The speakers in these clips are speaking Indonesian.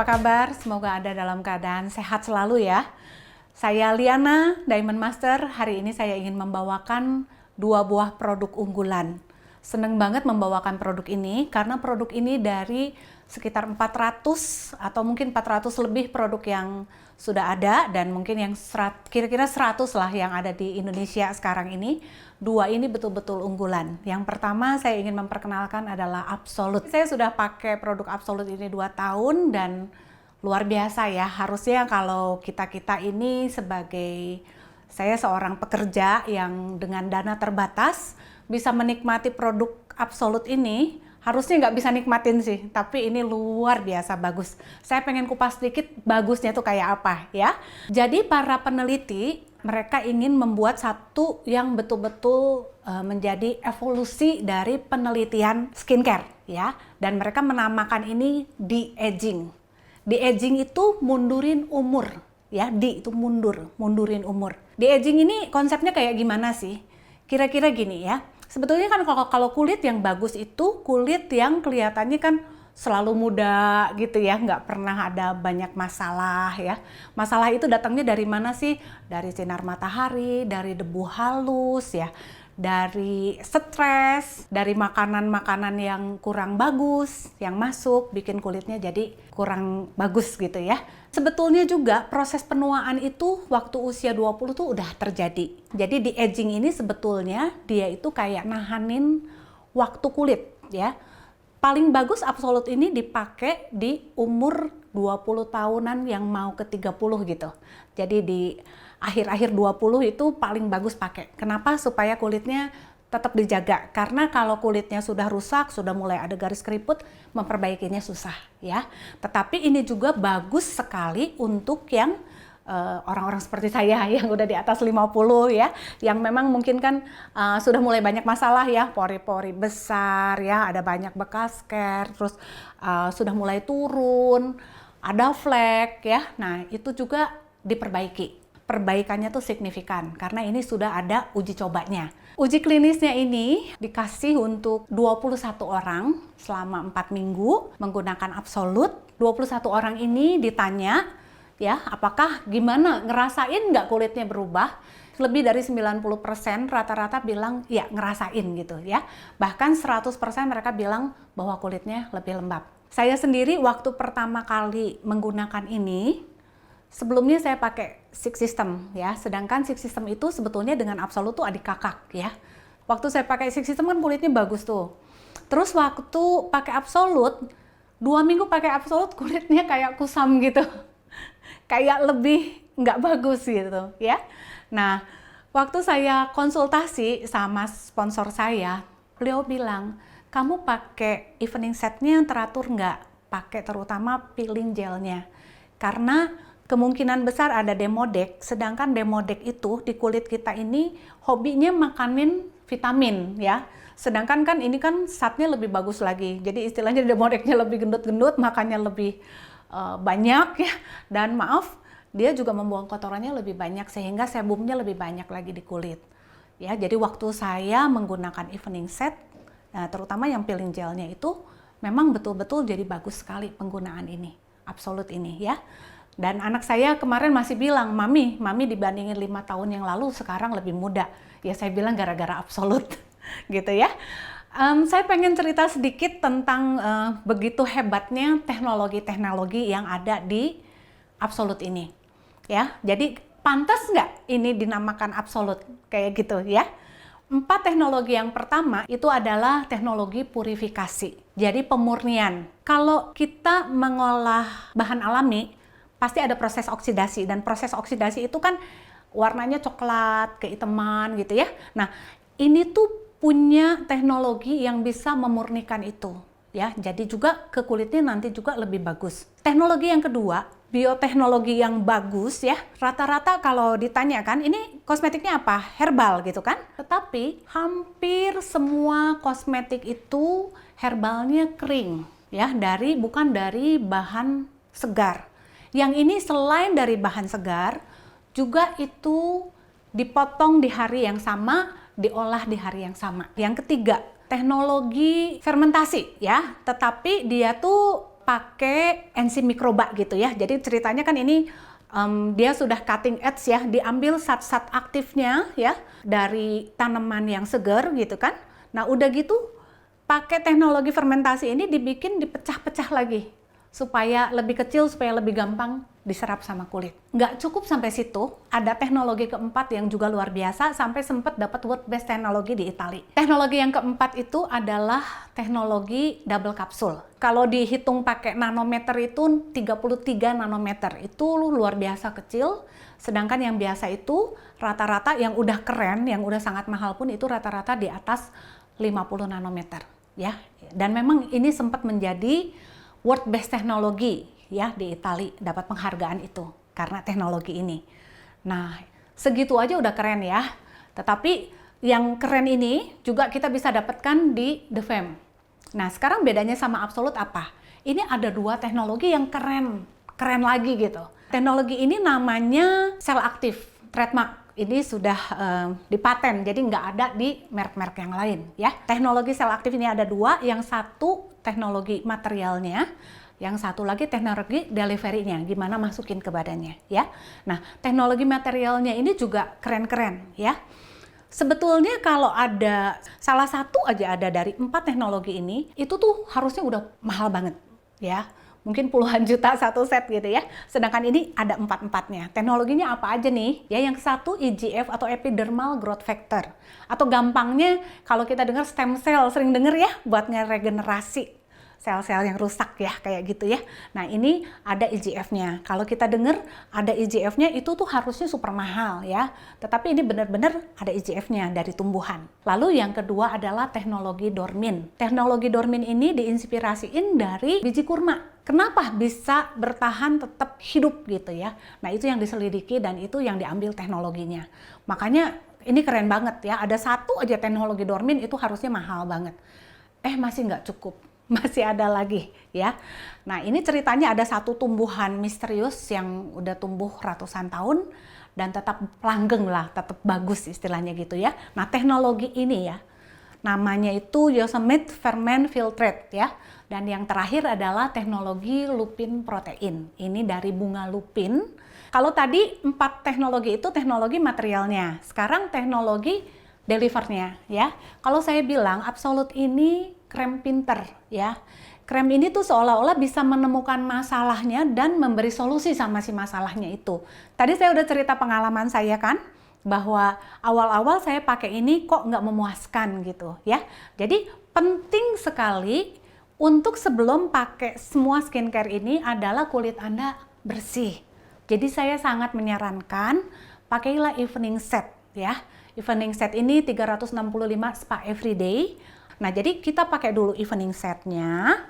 apa kabar? Semoga Anda dalam keadaan sehat selalu ya. Saya Liana, Diamond Master. Hari ini saya ingin membawakan 2 buah produk unggulan. Seneng banget membawakan produk ini karena produk ini dari sekitar 400 atau mungkin 400 lebih produk yang sudah ada dan mungkin yang kira-kira 100 lah yang ada di Indonesia sekarang ini. 2 ini betul-betul unggulan. Yang pertama saya ingin memperkenalkan adalah Absolute. Saya sudah pakai produk Absolute ini 2 tahun dan luar biasa ya. Harusnya kalau kita-kita ini sebagai saya seorang pekerja yang dengan dana terbatas bisa menikmati produk Absolute ini, harusnya nggak bisa nikmatin sih, tapi ini luar biasa bagus. Saya pengen kupas sedikit bagusnya tuh kayak apa ya. Jadi para peneliti, mereka ingin membuat satu yang betul-betul menjadi evolusi dari penelitian skincare ya. Dan mereka menamakan ini de-aging. De-aging itu mundurin umur ya, itu mundurin umur. De-aging ini konsepnya kayak gimana sih? Kira-kira gini ya. Sebetulnya kan kalau kulit yang bagus itu kulit yang kelihatannya kan selalu muda gitu ya, nggak pernah ada banyak masalah ya. Masalah itu datangnya dari mana sih? Dari sinar matahari, dari debu halus ya, dari stres, dari makanan-makanan yang kurang bagus yang masuk bikin kulitnya jadi kurang bagus gitu ya. Sebetulnya juga proses penuaan itu waktu usia 20 tuh udah terjadi. Jadi di aging ini sebetulnya dia itu kayak nahanin waktu kulit ya. Paling bagus Absolute ini dipakai di umur 20 tahunan yang mau ke 30 gitu. Jadi di akhir-akhir 20 itu paling bagus pakai. Kenapa? Supaya kulitnya tetap dijaga. Karena kalau kulitnya sudah rusak, sudah mulai ada garis keriput, memperbaikinya susah ya. Tetapi ini juga bagus sekali untuk yang orang-orang seperti saya yang udah di atas 50 ya, yang memang mungkin kan sudah mulai banyak masalah ya, pori-pori besar ya, ada banyak bekas care, terus sudah mulai turun, ada flek ya. Nah, itu juga diperbaiki. Perbaikannya tuh signifikan karena ini sudah ada uji cobanya. Uji klinisnya ini dikasih untuk 21 orang selama 4 minggu menggunakan Absolute. 21 orang ini ditanya ya, apakah gimana, ngerasain nggak kulitnya berubah? Lebih dari 90% rata-rata bilang ya ngerasain gitu ya. Bahkan 100% mereka bilang bahwa kulitnya lebih lembab. Saya sendiri waktu pertama kali menggunakan ini, sebelumnya saya pakai Six System ya, sedangkan Six System itu sebetulnya dengan Absolute tuh adik kakak ya. Waktu saya pakai Six System kan kulitnya bagus tuh. Terus waktu pakai Absolute, 2 minggu pakai Absolute kulitnya kayak kusam gitu. Kayak lebih nggak bagus gitu ya. Nah, waktu saya konsultasi sama sponsor saya, beliau bilang, kamu pakai evening setnya yang teratur nggak? Pakai terutama peeling gelnya. Karena kemungkinan besar ada Demodex, sedangkan Demodex itu di kulit kita ini hobinya makanin vitamin ya. Sedangkan kan ini kan zatnya lebih bagus lagi. Jadi istilahnya Demodexnya lebih gendut-gendut, makannya lebih banyak ya. Dan maaf, dia juga membuang kotorannya lebih banyak sehingga sebumnya lebih banyak lagi di kulit. Ya, jadi waktu saya menggunakan evening set, nah, terutama yang peeling gelnya itu memang betul-betul jadi bagus sekali penggunaan ini, Absolute ini ya. Dan anak saya kemarin masih bilang, Mami dibandingin 5 tahun yang lalu sekarang lebih muda. Ya saya bilang gara-gara Absolute gitu ya. Saya pengen cerita sedikit tentang begitu hebatnya teknologi-teknologi yang ada di Absolute ini. Ya, jadi pantas nggak ini dinamakan Absolute kayak gitu ya? 4 teknologi yang pertama itu adalah teknologi purifikasi. Jadi pemurnian. Kalau kita mengolah bahan alami, pasti ada proses oksidasi, dan proses oksidasi itu kan warnanya coklat, kehitaman gitu ya. Nah, ini tuh punya teknologi yang bisa memurnikan itu ya. Jadi juga ke kulitnya nanti juga lebih bagus. Teknologi yang kedua, bioteknologi yang bagus ya. Rata-rata kalau ditanyakan ini kosmetiknya apa? Herbal gitu kan? Tetapi hampir semua kosmetik itu herbalnya kering ya, bukan dari bahan segar. Yang ini selain dari bahan segar, juga itu dipotong di hari yang sama, diolah di hari yang sama. Yang ketiga, teknologi fermentasi ya, tetapi dia tuh pakai enzim mikroba gitu ya. Jadi ceritanya kan ini dia sudah cutting edge ya, diambil zat-zat aktifnya ya dari tanaman yang segar gitu kan. Nah udah gitu pakai teknologi fermentasi ini dibikin dipecah-pecah lagi supaya lebih kecil, supaya lebih gampang diserap sama kulit. Nggak cukup sampai situ, ada teknologi keempat yang juga luar biasa, sampai sempat dapat World Best Teknologi di Italia. Teknologi yang keempat itu adalah teknologi double kapsul. Kalau dihitung pakai nanometer itu 33 nanometer, itu luar biasa kecil, sedangkan yang biasa itu rata-rata yang udah keren, yang udah sangat mahal pun itu rata-rata di atas 50 nanometer. Ya, dan memang ini sempat menjadi World Best Teknologi ya di Italia, dapat penghargaan itu karena teknologi ini. Nah, segitu aja udah keren ya. Tetapi yang keren ini juga kita bisa dapatkan di The Fame. Nah, sekarang bedanya sama Absolut apa? Ini ada dua teknologi yang keren lagi gitu. Teknologi ini namanya sel aktif, trademark. Ini sudah dipaten, jadi nggak ada di merek-merek yang lain ya. Teknologi sel aktif ini ada dua, yang satu teknologi materialnya, yang satu lagi teknologi delivery-nya, gimana masukin ke badannya ya. Nah, teknologi materialnya ini juga keren-keren ya. Sebetulnya kalau ada salah satu aja ada dari 4 teknologi ini, itu tuh harusnya udah mahal banget ya. Mungkin puluhan juta satu set gitu ya. Sedangkan ini ada 4-4-nya. Teknologinya apa aja nih? Ya, yang satu EGF atau Epidermal Growth Factor. Atau gampangnya kalau kita dengar stem cell, sering denger ya, buat ngeregenerasi sel-sel yang rusak ya, kayak gitu ya. Nah, ini ada EGF-nya. Kalau kita dengar ada EGF-nya itu tuh harusnya super mahal ya. Tetapi ini benar-benar ada EGF-nya dari tumbuhan. Lalu yang kedua adalah teknologi Dormin. Teknologi Dormin ini diinspirasiin dari biji kurma. Kenapa bisa bertahan tetap hidup gitu ya? Nah, itu yang diselidiki dan itu yang diambil teknologinya. Makanya ini keren banget ya. Ada satu aja teknologi Dormin itu harusnya mahal banget. Masih nggak cukup. Masih ada lagi ya. Nah, ini ceritanya ada satu tumbuhan misterius yang udah tumbuh ratusan tahun dan tetap langgeng lah, tetap bagus istilahnya gitu ya. Nah, teknologi ini ya, namanya itu Yosemite Ferment Filtrate ya. Dan yang terakhir adalah teknologi lupin protein. Ini dari bunga lupin. Kalau tadi 4 teknologi itu teknologi materialnya. Sekarang teknologi delivernya ya. Kalau saya bilang Absolut ini krem pinter ya. Krem ini tuh seolah-olah bisa menemukan masalahnya dan memberi solusi sama si masalahnya itu. Tadi saya udah cerita pengalaman saya kan, bahwa awal-awal saya pakai ini kok nggak memuaskan gitu ya. Jadi penting sekali untuk sebelum pakai semua skincare ini adalah kulit Anda bersih. Jadi saya sangat menyarankan pakailah evening set ya. Evening set ini 365 spa everyday. Nah, jadi kita pakai dulu evening setnya.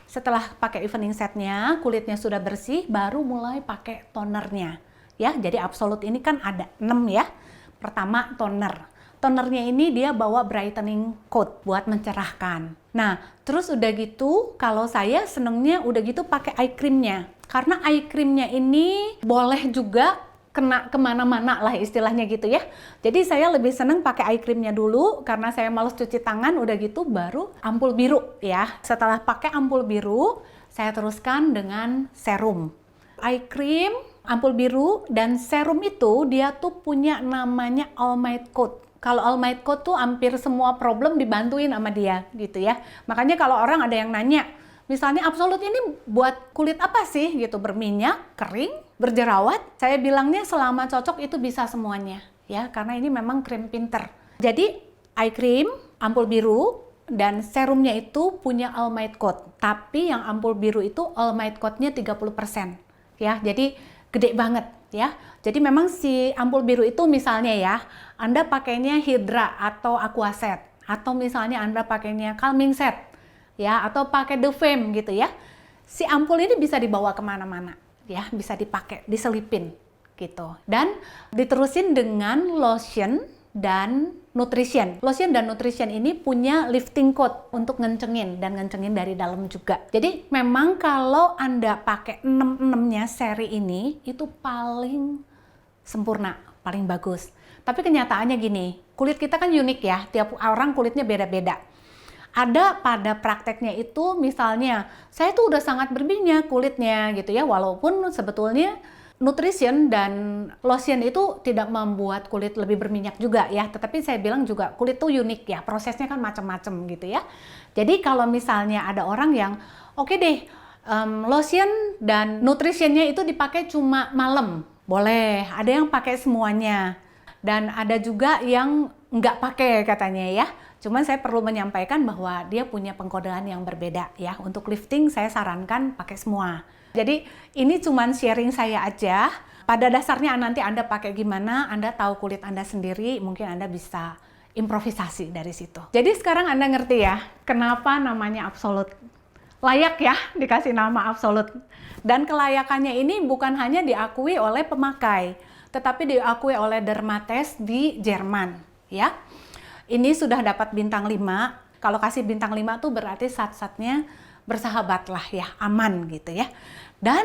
Setelah pakai evening setnya, kulitnya sudah bersih, baru mulai pakai tonernya. Ya, jadi Absolut ini kan ada 6 ya. Pertama toner. Tonernya ini dia bawa brightening coat buat mencerahkan. Nah, terus udah gitu, kalau saya senengnya udah gitu pakai eye creamnya. Karena eye creamnya ini boleh juga kena kemana-mana lah istilahnya gitu ya. Jadi saya lebih seneng pakai eye creamnya dulu karena saya males cuci tangan, udah gitu baru ampul biru ya. Setelah pakai ampul biru, saya teruskan dengan serum. Eye cream, ampul biru, dan serum itu dia tuh punya namanya All Might Coat. Kalau All Might Coat tuh hampir semua problem dibantuin sama dia gitu ya. Makanya kalau orang ada yang nanya, misalnya Absolut ini buat kulit apa sih gitu, berminyak, kering, berjerawat, saya bilangnya selama cocok itu bisa semuanya ya, karena ini memang krim pinter. Jadi eye cream, ampul biru, dan serumnya itu punya All Might Coat. Tapi yang ampul biru itu All Might Coat-nya 30% ya, jadi gede banget ya. Jadi memang si ampul biru itu misalnya ya, Anda pakainya Hydra atau Aquaset, atau misalnya Anda pakainya Calming Set ya, atau pakai The Fame gitu ya. Si ampul ini bisa dibawa kemana-mana ya, bisa dipakai, diselipin gitu. Dan diterusin dengan lotion dan nutrition. Lotion dan nutrition ini punya lifting coat untuk ngencengin dan ngencengin dari dalam juga. Jadi memang kalau Anda pakai 6-6-nya seri ini itu paling sempurna, paling bagus. Tapi kenyataannya gini, kulit kita kan unik ya, tiap orang kulitnya beda-beda. Ada pada prakteknya itu misalnya, saya tuh udah sangat berminyak kulitnya gitu ya, walaupun sebetulnya nutrition dan lotion itu tidak membuat kulit lebih berminyak juga ya, tetapi saya bilang juga kulit tuh unik ya, prosesnya kan macam-macam gitu ya. Jadi kalau misalnya ada orang yang oke deh, lotion dan nutritionnya itu dipakai cuma malam, boleh. Ada yang pakai semuanya dan ada juga yang nggak pakai katanya ya. Cuman saya perlu menyampaikan bahwa dia punya pengkodean yang berbeda ya. Untuk lifting saya sarankan pakai semua. Jadi ini cuman sharing saya aja. Pada dasarnya nanti Anda pakai gimana, Anda tahu kulit Anda sendiri, mungkin Anda bisa improvisasi dari situ. Jadi sekarang Anda ngerti ya, kenapa namanya Absolute. Layak ya dikasih nama Absolute. Dan kelayakannya ini bukan hanya diakui oleh pemakai, tetapi diakui oleh Dermates di Jerman ya. Ini sudah dapat bintang 5. Kalau kasih bintang 5 tuh berarti zat-zatnya bersahabat lah ya, aman gitu ya. Dan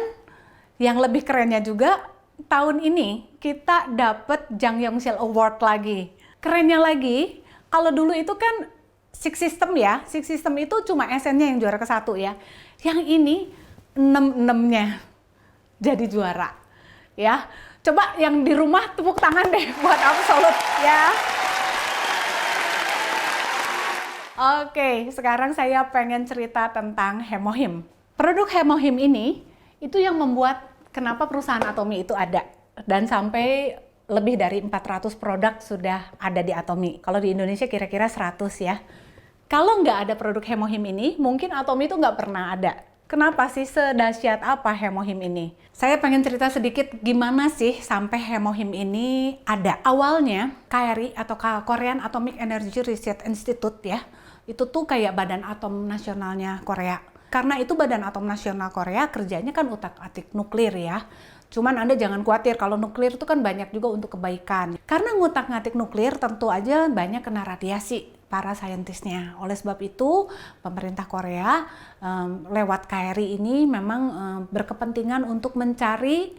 yang lebih kerennya juga, tahun ini kita dapat Jang Yongsil Award lagi. Kerennya lagi, kalau dulu itu kan Six System ya, Six System itu cuma SN-nya yang juara ke-1 ya. Yang ini 6-6-nya jadi juara ya. Coba yang di rumah tepuk tangan deh buat Absolute ya. Oke, sekarang saya pengen cerita tentang Hemohim. Produk Hemohim ini, itu yang membuat kenapa perusahaan Atomy itu ada. Dan sampai lebih dari 400 produk sudah ada di Atomy. Kalau di Indonesia kira-kira 100 ya. Kalau nggak ada produk Hemohim ini, mungkin Atomy itu nggak pernah ada. Kenapa sih, sedahsyat apa Hemohim ini? Saya pengen cerita sedikit gimana sih sampai Hemohim ini ada. Awalnya, KRI atau Korean Atomic Energy Research Institute ya, itu tuh kayak badan atom nasionalnya Korea. Karena itu badan atom nasional Korea kerjanya kan utak-atik nuklir ya. Cuman Anda jangan khawatir, kalau nuklir itu kan banyak juga untuk kebaikan. Karena ngutak-ngatik nuklir tentu aja banyak kena radiasi para saintisnya. Oleh sebab itu pemerintah Korea lewat KRI ini memang berkepentingan untuk mencari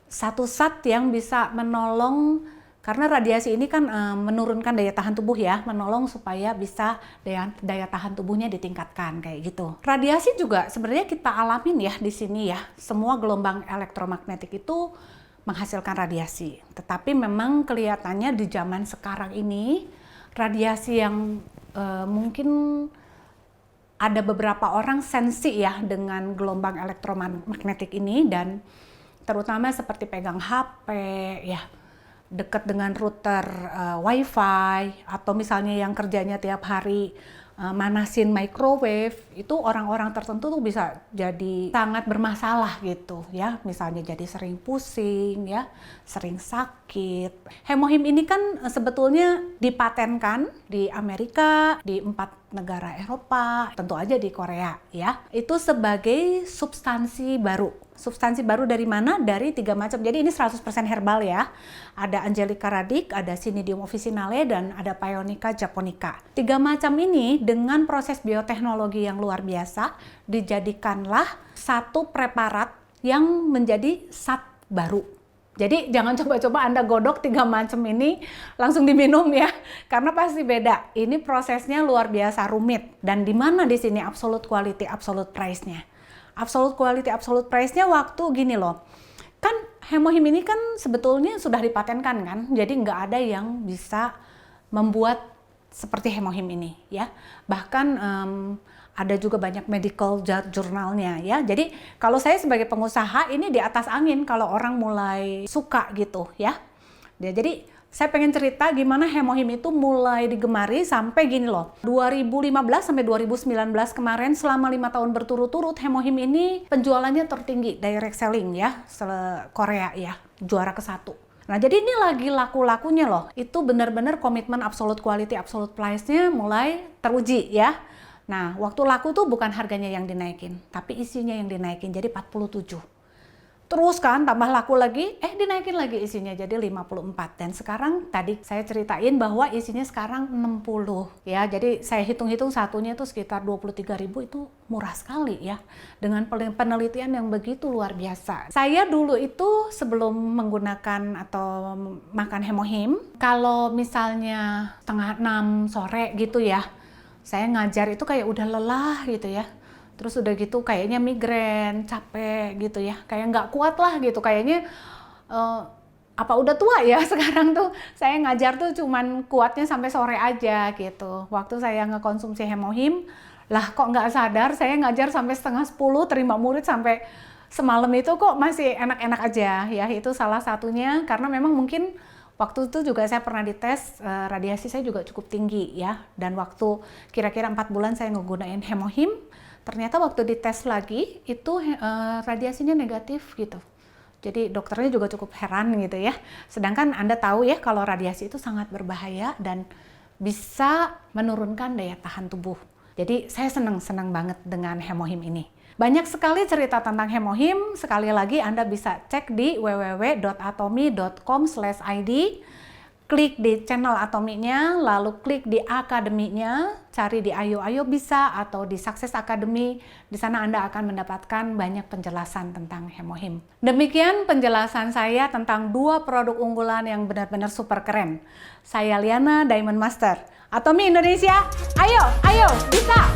satu zat yang bisa menolong. Karena radiasi ini kan menurunkan daya tahan tubuh ya, menolong supaya bisa daya tahan tubuhnya ditingkatkan kayak gitu. Radiasi juga sebenarnya kita alamin ya di sini ya. Semua gelombang elektromagnetik itu menghasilkan radiasi. Tetapi memang kelihatannya di zaman sekarang ini radiasi yang mungkin ada beberapa orang sensi ya dengan gelombang elektromagnetik ini, dan terutama seperti pegang HP ya, dekat dengan router wifi, atau misalnya yang kerjanya tiap hari manasin microwave, itu orang-orang tertentu tuh bisa jadi sangat bermasalah gitu ya, misalnya jadi sering pusing ya, sering sakit. Hemohim ini kan sebetulnya dipatenkan di Amerika, di 4 negara Eropa, tentu aja di Korea ya. Itu sebagai substansi baru. Substansi baru dari mana? Dari 3 macam. Jadi ini 100% herbal ya. Ada Angelica radic, ada Cnidium officinale, dan ada Paeonica japonica. 3 macam ini dengan proses bioteknologi yang luar biasa dijadikanlah satu preparat yang menjadi zat baru. Jadi jangan coba-coba Anda godok 3 macam ini langsung diminum ya, karena pasti beda. Ini prosesnya luar biasa rumit. Dan di mana di sini absolute quality, absolute price-nya? Absolute quality, absolute price-nya waktu gini loh. Kan Hemohim ini kan sebetulnya sudah dipatenkan kan, jadi nggak ada yang bisa membuat seperti Hemohim ini ya. Bahkan ada juga banyak medical jurnalnya ya. Jadi kalau saya sebagai pengusaha ini di atas angin kalau orang mulai suka gitu ya. Jadi saya pengen cerita gimana Hemohim itu mulai digemari sampai gini loh. 2015 sampai 2019 kemarin, selama 5 tahun berturut-turut, Hemohim ini penjualannya tertinggi, direct selling ya, Korea ya, juara ke-1. Nah jadi ini lagi laku-lakunya loh. Itu benar-benar komitmen absolute quality, absolute price-nya mulai teruji ya. Nah waktu laku tuh bukan harganya yang dinaikin, tapi isinya yang dinaikin, jadi 47. Terus kan tambah laku lagi, dinaikin lagi isinya jadi 54. Dan sekarang tadi saya ceritain bahwa isinya sekarang 60 ya. Jadi saya hitung-hitung satunya itu sekitar 23.000, itu murah sekali ya. Dengan penelitian yang begitu luar biasa. Saya dulu itu sebelum menggunakan atau makan Hemohim, kalau misalnya 5:30 sore gitu ya, Saya ngajar itu kayak udah lelah gitu ya. Terus udah gitu kayaknya migrain, capek gitu ya. Kayak nggak kuat lah gitu. Kayaknya apa udah tua ya sekarang tuh saya ngajar tuh cuman kuatnya sampai sore aja gitu. Waktu saya ngekonsumsi Hemohim, lah kok nggak sadar saya ngajar sampai setengah 10, terima murid sampai semalam itu kok masih enak-enak aja ya. Itu salah satunya karena memang mungkin waktu itu juga saya pernah dites, radiasi saya juga cukup tinggi ya. Dan waktu kira-kira 4 bulan saya ngegunain Hemohim, ternyata waktu dites lagi itu radiasinya negatif gitu. Jadi dokternya juga cukup heran gitu ya. Sedangkan Anda tahu ya kalau radiasi itu sangat berbahaya dan bisa menurunkan daya tahan tubuh. Jadi saya senang banget dengan Hemohim ini. Banyak sekali cerita tentang Hemohim. Sekali lagi Anda bisa cek di www.atomy.com/id. Klik di channel Atomy-nya, lalu klik di akademinya, cari di Ayo Ayo bisa atau di Success Academy. Di sana Anda akan mendapatkan banyak penjelasan tentang Hemohim. Demikian penjelasan saya tentang 2 produk unggulan yang benar-benar super keren. Saya Liana, Diamond Master. Atomy Indonesia, ayo, ayo, bisa!